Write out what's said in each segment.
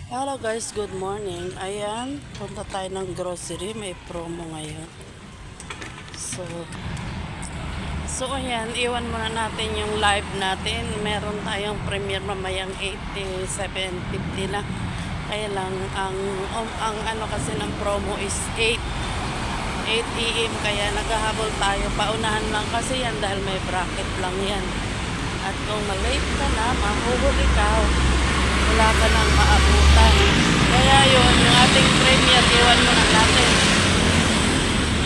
Hello guys, good morning. Ayan, punta tayo ng grocery. May promo ngayon. So, ayan, iwan muna natin yung live natin. Meron tayong premiere mamayang 87.50 na. Kaya lang, ang ano kasi ng promo is 8 AM. Kaya naghahabol tayo. Paunahan lang kasi yan dahil may bracket lang yan. At kung malate ka na, mahuhuli ka. Wala ka nang maabutan. Kaya yun, yung ating premier, iwan mo na natin.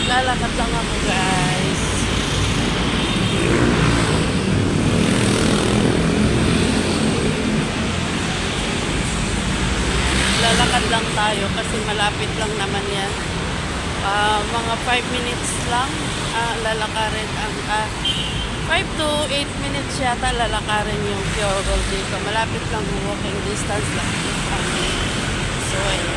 Lalakad lang ako guys. Lalakad lang tayo kasi malapit lang naman yan. Mga 5 minutes lang lalakarin ang 5 to 8 minutes yata lalakarin yung Pure Gold dito. Malapit lang, walking distance lang. So, ayun.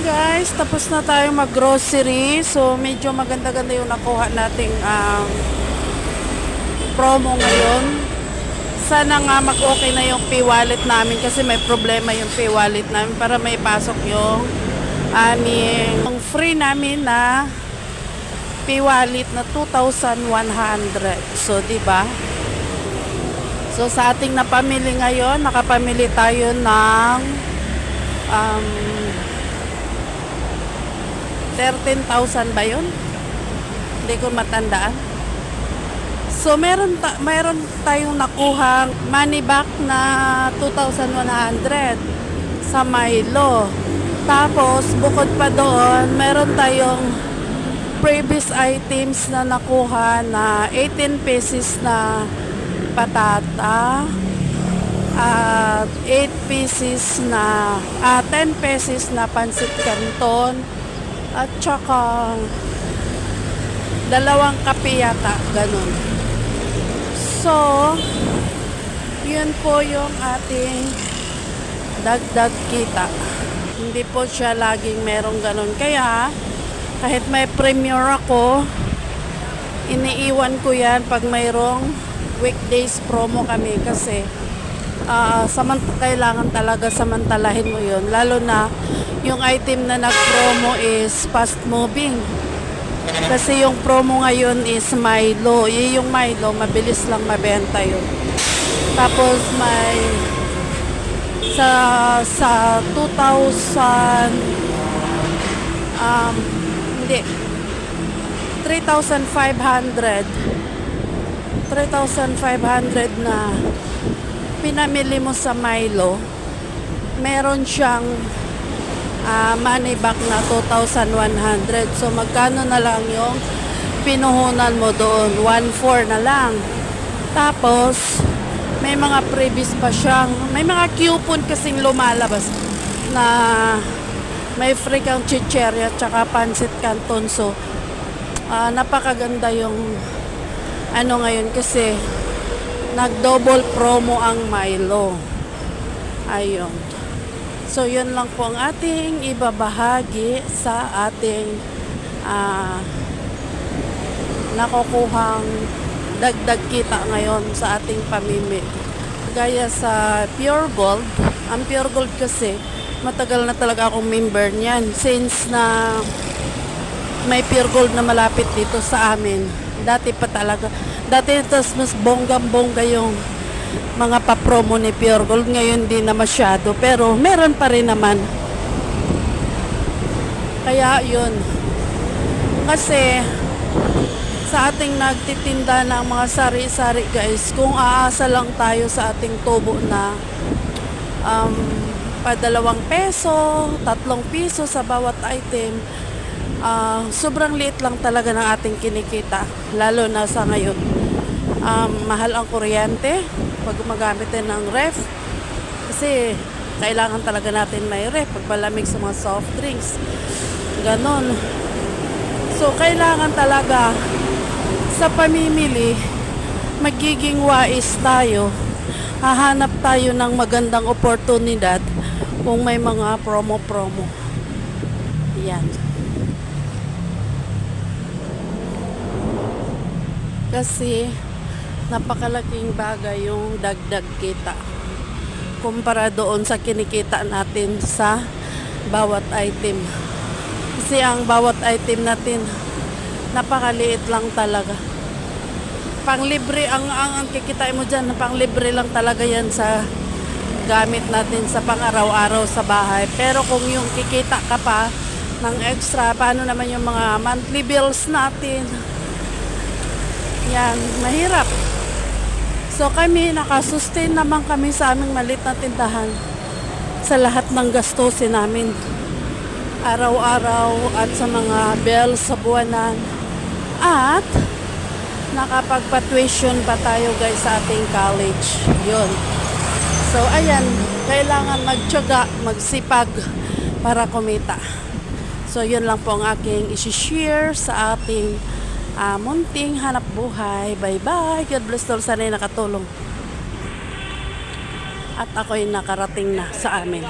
Guys, tapos na tayong mag-grocery. So, medyo maganda-ganda yung nakuha nating promo ngayon. Sana nga mag-okay na yung P-wallet namin kasi may problema yung P-wallet namin para may pasok yung yung free namin na P-wallet na 2,100. So, di ba? So, sa ating napamili ngayon, nakapamili tayo ng 13,000 ba yun? Hindi ko matandaan. So, meron tayong nakuhang money back na 2,100 sa Milo. Tapos, bukod pa doon, meron tayong previous items na nakuha na 18 pesos na patata at 8 pesos na 10 pesos na pansit canton at saka 2 kape yata, ganun. So, yun po yung ating dagdag kita. Hindi po siya laging merong ganun. Kaya, kahit may premiere ako, iniiwan ko yan pag mayroong weekdays promo kami kasi kailangan talaga samantalahin mo yun. Lalo na yung item na nag-promo is fast moving. Kasi yung promo ngayon is Milo. Yung Milo, mabilis lang mabenta yun. Tapos may sa 2,000 hindi 3,500 na pinamili mo sa Milo, meron siyang money back na 2,100. So, magkano na lang yung pinuhunan mo doon? 1,400 na lang. Tapos, may mga previous pa siyang, may mga coupon kasing lumalabas na may free kang chicherya tsaka pancit canton. So, napakaganda yung ngayon kasi nag-double promo ang Milo. Ayun. So, yun lang po ang ating ibabahagi sa ating nakukuhang dagdag kita ngayon sa ating pamimili. Gaya sa Pure Gold. Ang Pure Gold kasi, matagal na talaga akong member niyan. Since na may Pure Gold na malapit dito sa amin. Dati pa talaga. Dati tas mas bonggang-bongga yung mga pa-promo ni Pure Gold. Ngayon di na masyado. Pero meron pa rin naman. Kaya yun. Kasi sa ating nagtitinda ng mga sari-sari guys, kung aasa lang tayo sa ating tubo na pa 2 peso, 3 piso sa bawat item, sobrang liit lang talaga ng ating kinikita. Lalo na sa ngayon. Mahal ang kuryente pag gumagamit din ng ref. Kasi kailangan talaga natin may ref pag malamig sa mga soft drinks. Ganon. So, kailangan talaga sa pamimili, magiging wais tayo. Hahanap tayo ng magandang oportunidad kung may mga promo-promo. Yan. Kasi napakalaking bagay yung dagdag kita kumpara doon sa kinikita natin sa bawat item. Kasi ang bawat item natin napakaliit lang talaga. Panglibre ang kikitain mo dyan, panglibre lang talaga yan sa gamit natin sa pang-araw-araw sa bahay. Pero kung yung kikita ka pa ng extra, paano naman yung mga monthly bills natin? Yan, mahirap. So kami, nakasustain naman kami sa aming maliit na tindahan sa lahat ng gastusin namin araw-araw at sa mga bills sa buwanan. At nakapagpa-tuition pa tayo guys sa ating college. Yun. So ayan, kailangan magtiyaga, magsipag para kumita. So yun lang po ang aking isi-share sa ating munting hanap buhay. Bye-bye. God bless all. Sana'y nakatulong. At ako'y nakarating na sa amin.